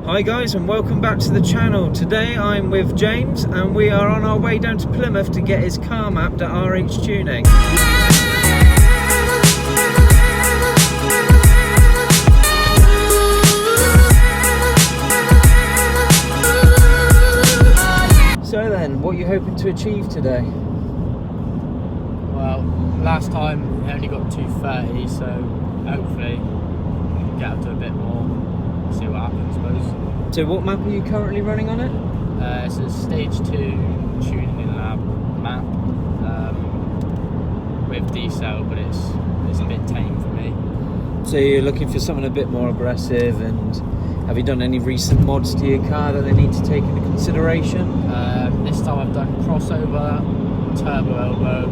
Hi guys, and welcome back to the channel. Today I'm with James and we are on our way down to Plymouth to get his car mapped at RH Tuning. So then, what are you hoping to achieve today? Well, last time it only got 230, so hopefully we can get up to a bit more, see what happens, I suppose. So what map are you currently running on it? It's a stage 2 tuning lab map with decel, but it's a bit tame for me. So you're looking for something a bit more aggressive, and have you done any recent mods to your car that they need to take into consideration? This time I've done crossover, turbo elbow,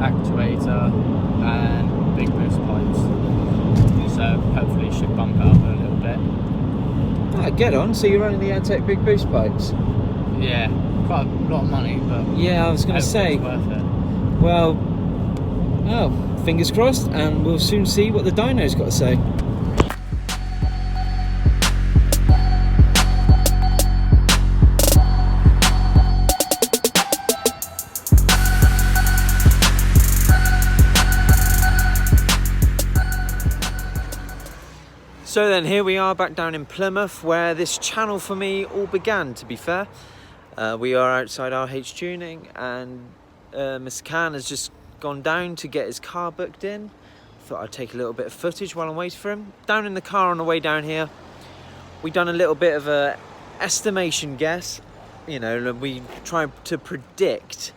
actuator and big boost pipes, so hopefully it should bump it up a little bit. Ah, get on, so you're running the Adtech big boost pipes? Yeah, quite a lot of money, but yeah, I was going to say, it's worth it. Well, oh, fingers crossed, and we'll soon see what the dyno's got to say. So then, here we are back down in Plymouth, where this channel for me all began, to be fair. We are outside RH Tuning, and Mr. Khan has just gone down to get his car booked in. Thought I'd take a little bit of footage while I'm waiting for him. Down in the car on the way down here, we done a little bit of a estimation guess. You know, we tried to predict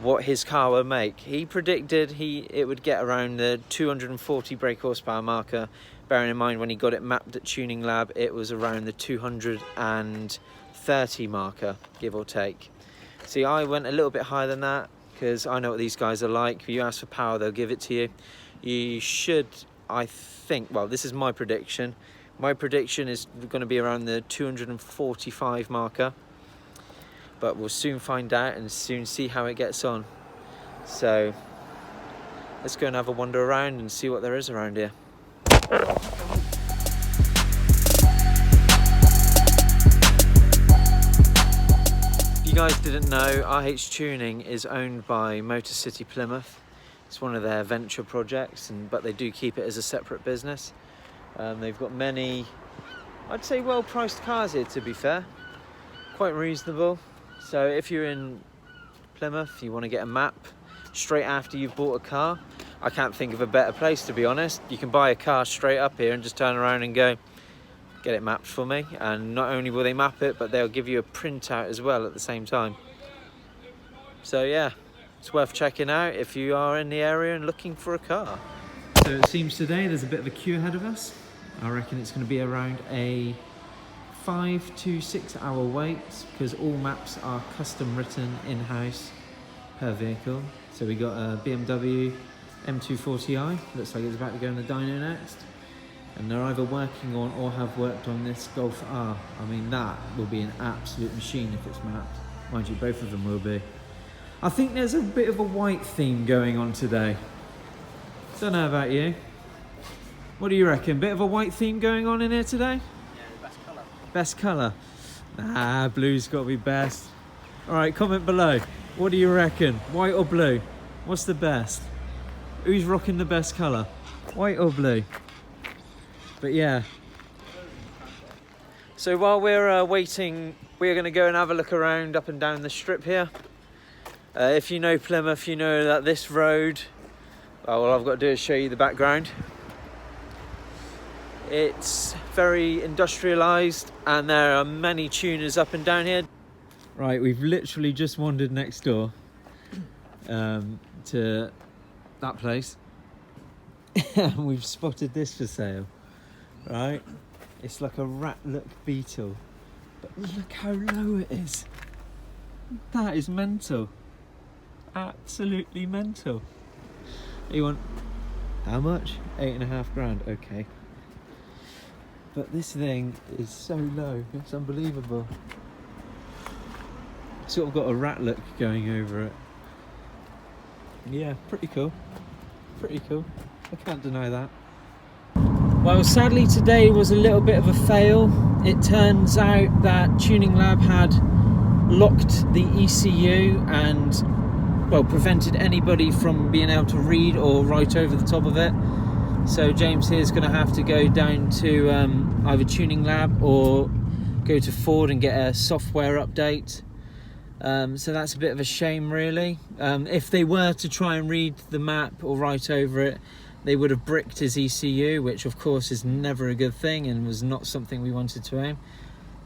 what his car would make. He predicted it would get around the 240 brake horsepower marker. Bearing in mind when he got it mapped at Tuning Lab, it was around the 230 marker, give or take. See, I went a little bit higher than that because I know what these guys are like. If you ask for power, they'll give it to you. You should, I think, well, this is my prediction. My prediction is going to be around the 245 marker, but we'll soon find out and soon see how it gets on. So let's go and have a wander around and see what there is around here. If you guys didn't know, RH Tuning is owned by Motor City Plymouth. It's one of their venture projects, but they do keep it as a separate business. They've got many, I'd say, well-priced cars here, to be fair. Quite reasonable. So if you're in Plymouth, you want to get a map straight after you've bought a car, I can't think of a better place, to be honest. You can buy a car straight up here and just turn around and go, get it mapped for me. And not only will they map it, but they'll give you a printout as well at the same time. So yeah, it's worth checking out if you are in the area and looking for a car. So it seems today there's a bit of a queue ahead of us. I reckon it's going to be around a 5 to 6 hour wait, because all maps are custom written in-house per vehicle. So we got a BMW M240i, looks like it's about to go in the dyno next, and they're either working on or have worked on this Golf R. I mean, that will be an absolute machine if it's mapped. Mind you, both of them will be. I think there's a bit of a white theme going on today. Don't know about you. What do you reckon? Bit of a white theme going on in here today? Yeah, the best colour. Best colour? Nah, blue's got to be best. Alright, comment below. What do you reckon? White or blue? What's the best? Who's rocking the best colour? White or blue? But yeah. So while we're waiting, we're going to go and have a look around up and down the strip here. If you know Plymouth, you know that this road, all I've got to do is show you the background. It's very industrialised and there are many tuners up and down here. Right, we've literally just wandered next door to that place and we've spotted this for sale. Right, it's like a rat-look Beetle, but look how low it is. That is mental. Absolutely mental. You want how much? 8.5 grand. Okay, but this thing is so low, it's unbelievable. Sort of got a rat look going over it. Yeah, pretty cool. Pretty cool. I can't deny that. Well, sadly today was a little bit of a fail. It turns out that Tuning Lab had locked the ECU and, well, prevented anybody from being able to read or write over the top of it. So James here is going to have to go down to either Tuning Lab or go to Ford and get a software update. So that's a bit of a shame, really. If they were to try and read the map or write over it, they would have bricked his ECU, which of course is never a good thing and was not something we wanted to aim.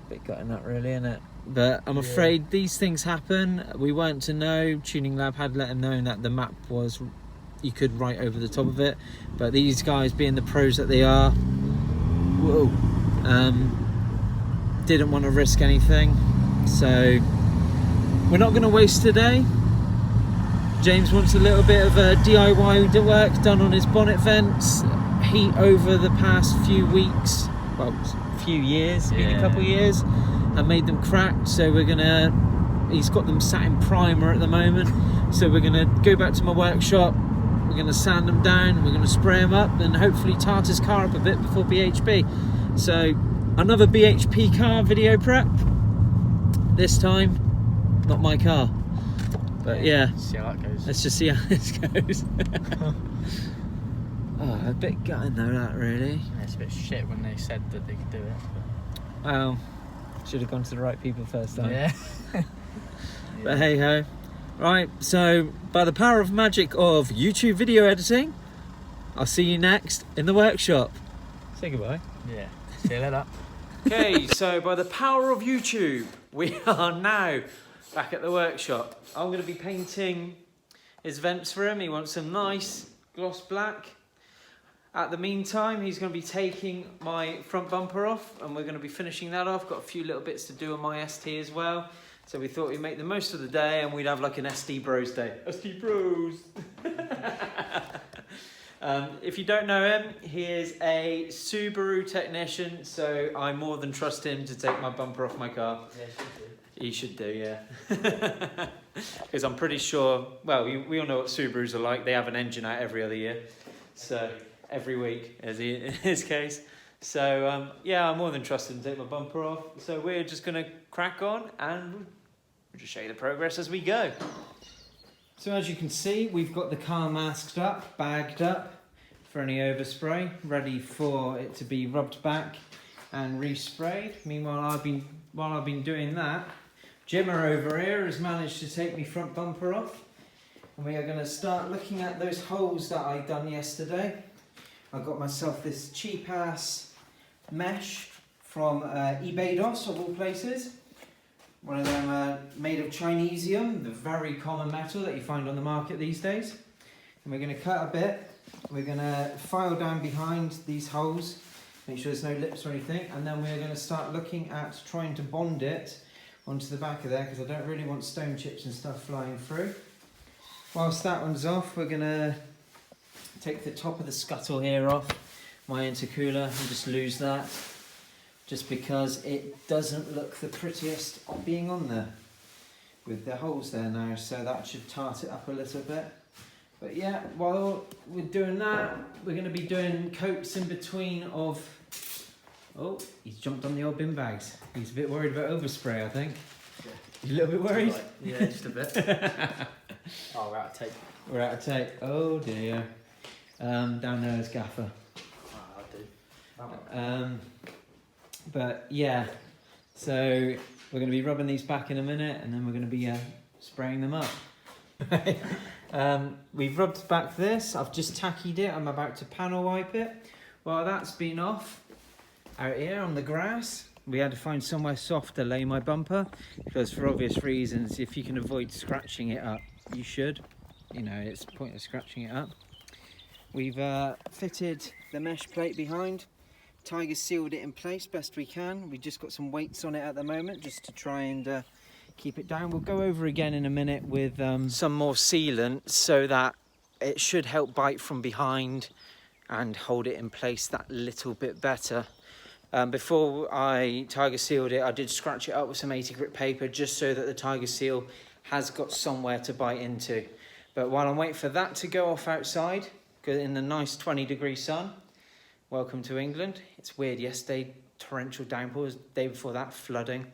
Bit gutting that, really, isn't it? But I'm afraid these things happen. We weren't to know. Tuning Lab had let him know that the map was, you could write over the top of it. But these guys, being the pros that they are, didn't want to risk anything. So we're not going to waste today. James wants a little bit of DIY work done on his bonnet vents. Heat over the past few weeks, well, few years, maybe a couple of years, and made them crack. So we're gonna, he's got them sat in primer at the moment. So we're gonna go back to my workshop. We're gonna sand them down. We're gonna spray them up, and hopefully tart his car up a bit before BHP. So another BHP car video prep. This time, not my car. But yeah, see how that goes. Let's just see how this goes. Oh, a bit gutting though, that, really. Yeah, it's a bit shit when they said that they could do it. But... Well, should have gone to the right people first time. Yeah. But hey ho. Right, so by the power of magic of YouTube video editing, I'll see you next in the workshop. Say goodbye. Yeah. See you later. Okay, so by the power of YouTube, we are now back at the workshop. I'm going to be painting his vents for him. He wants some nice gloss black. At the meantime, he's going to be taking my front bumper off, and we're going to be finishing that off. Got a few little bits to do on my ST as well. So we thought we'd make the most of the day, and we'd have like an SD Bros day. SD Bros! If you don't know him, he is a Subaru technician, so I more than trust him to take my bumper off my car. Yeah, He should do, yeah. Because I'm pretty sure, well, we all know what Subarus are like. They have an engine out every other year. So, every week, as in his case. So, yeah, I'm more than trusted to take my bumper off. So we're just going to crack on and we'll just show you the progress as we go. So as you can see, we've got the car masked up, bagged up for any overspray, ready for it to be rubbed back and resprayed. Meanwhile, while I've been doing that, Jimmer over here has managed to take my front bumper off, and we are going to start looking at those holes that I done yesterday. I got myself this cheap ass mesh from eBaydos of all places. One of them made of Chinesium, the very common metal that you find on the market these days. And we're going to cut a bit. We're going to file down behind these holes, make sure there's no lips or anything, and then we're going to start looking at trying to bond it onto the back of there, because I don't really want stone chips and stuff flying through. Whilst that one's off, we're going to take the top of the scuttle here off, my intercooler, and just lose that, just because it doesn't look the prettiest being on there with the holes there now, so that should tart it up a little bit. But yeah, while we're doing that, we're going to be doing coats in between of... Oh, he's jumped on the old bin bags. He's a bit worried about overspray, I think. Yeah. You a little bit worried? Yeah, just a bit. Oh, we're out of tape. We're out of tape. Oh dear. Down there is gaffer. Oh, I'll do. But yeah, so we're going to be rubbing these back in a minute, and then we're going to be spraying them up. We've rubbed back this. I've just tackied it. I'm about to panel wipe it. While that's been off, out here on the grass, we had to find somewhere soft to lay my bumper, because for obvious reasons, if you can avoid scratching it up, you should. You know, it's pointless scratching it up. We've fitted the mesh plate behind. Tiger sealed it in place best we can. We've just got some weights on it at the moment just to try and keep it down. We'll go over again in a minute with some more sealant so that it should help bite from behind and hold it in place that little bit better. Before I tiger sealed it, I did scratch it up with some 80 grit paper just so that the tiger seal has got somewhere to bite into. But while I'm waiting for that to go off outside, in the nice 20-degree sun, welcome to England. It's weird, yesterday torrential downpours, day before that flooding.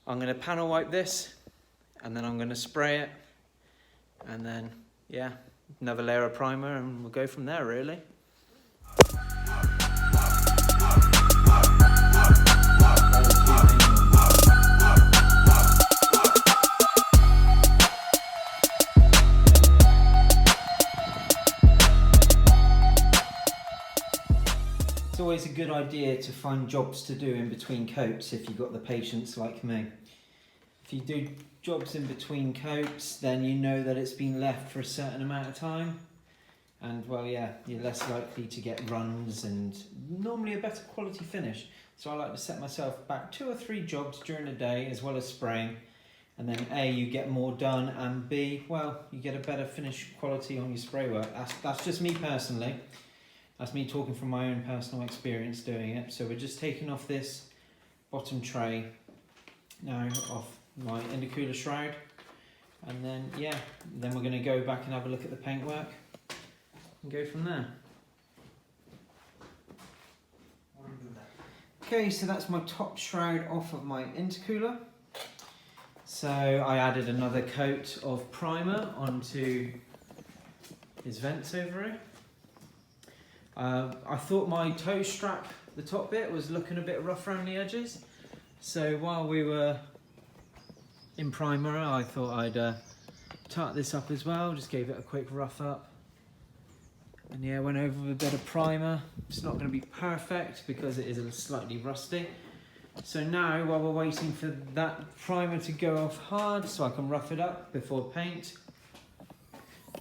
I'm going to panel wipe this and then I'm going to spray it and then yeah, another layer of primer and we'll go from there really. It's always a good idea to find jobs to do in between coats if you've got the patience like me. If you do jobs in between coats, then you know that it's been left for a certain amount of time. And well, yeah, you're less likely to get runs and normally a better quality finish. So I like to set myself back 2 or 3 jobs during the day as well as spraying. And then A, you get more done, and B, well, you get a better finish quality on your spray work. That's just me personally. That's me talking from my own personal experience doing it. So we're just taking off this bottom tray now off my intercooler shroud. And then, yeah, then we're going to go back and have a look at the paintwork and go from there. Okay, so that's my top shroud off of my intercooler. So I added another coat of primer onto his vents over here. I thought my toe strap, the top bit, was looking a bit rough around the edges. So while we were in primer, I thought I'd tart this up as well. Just gave it a quick rough up. And yeah, went over with a bit of primer. It's not going to be perfect because it is slightly rusty. So now, while we're waiting for that primer to go off hard so I can rough it up before paint,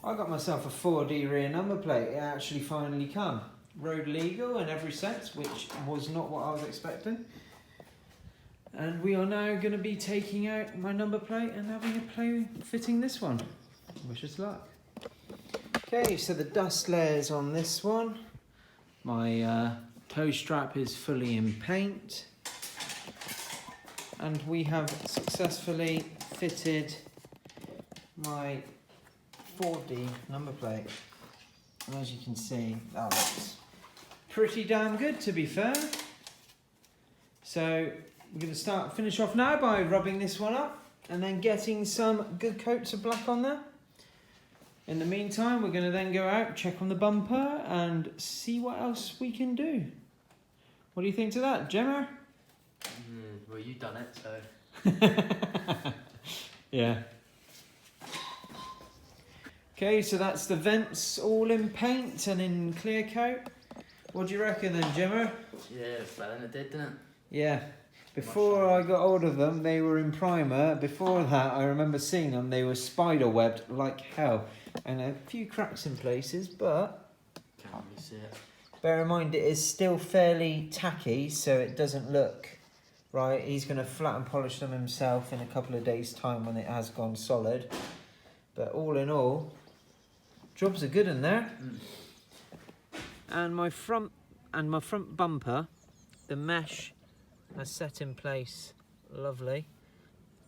I got myself a 4D rear number plate. It actually finally come. Road legal in every sense, which was not what I was expecting. And we are now going to be taking out my number plate and having a play fitting this one. Wish us luck. Okay, so the dust layers on this one. My toe strap is fully in paint. And we have successfully fitted my 4D number plate. And as you can see, that looks pretty damn good, to be fair. So we're going to finish off now by rubbing this one up and then getting some good coats of black on there. In the meantime, we're going to then go out, check on the bumper and see what else we can do. What do you think to that, Gemma? Well, you've done it, so... Yeah. Okay, so that's the vents all in paint and in clear coat. What do you reckon then, Gemma? Yeah, it's better than it did, didn't it? Yeah. Before I got hold of them, they were in primer. Before that, I remember seeing them. They were spider webbed like hell. And a few cracks in places, but... Can't really see it. Bear in mind, it is still fairly tacky, so it doesn't look right. He's going to flat and polish them himself in a couple of days' time when it has gone solid. But all in all, jobs are good in there. And my front bumper, the mesh has set in place lovely.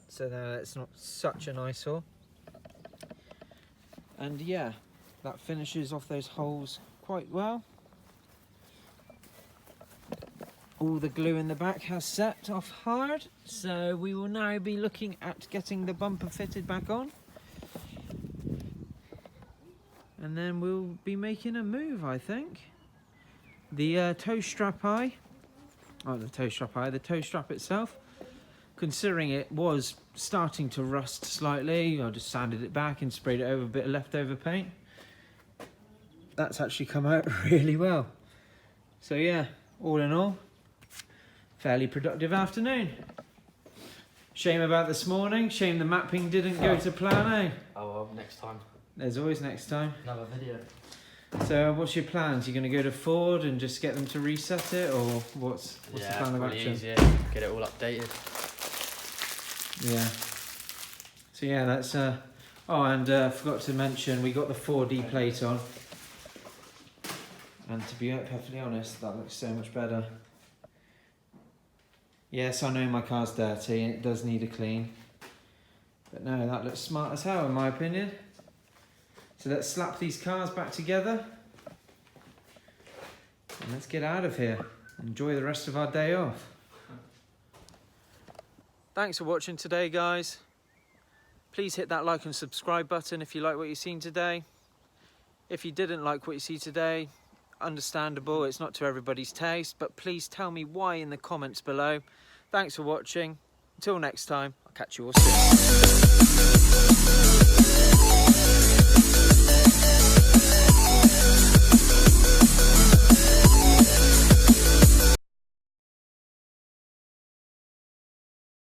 So now it's not such an eyesore. And yeah, that finishes off those holes quite well. All the glue in the back has set off hard, so we will now be looking at getting the bumper fitted back on. And then we'll be making a move, I think. The toe strap itself, considering it was starting to rust slightly, I just sanded it back and sprayed it over a bit of leftover paint. That's actually come out really well. So yeah, all in all, fairly productive afternoon. Shame about this morning, shame the mapping didn't go to plan, eh? Oh well, next time. There's always next time. Another video. So what's your plans? You're going to go to Ford and just get them to reset it, or what's the plan of action? Easier. Get it all updated. Yeah. So yeah, that's oh, and forgot to mention we got the 4D plate on. And to be perfectly honest, that looks so much better. Yes, I know my car's dirty and it does need a clean. But no, that looks smart as hell in my opinion. So let's slap these cars back together. let's get out of here. Enjoy the rest of our day off. Thanks for watching today, guys. Please hit that like and subscribe button if you like what you've seen today. If you didn't like what you see today, understandable, it's not to everybody's taste, but please tell me why in the comments below. Thanks for watching. Until next time, I'll catch you all soon.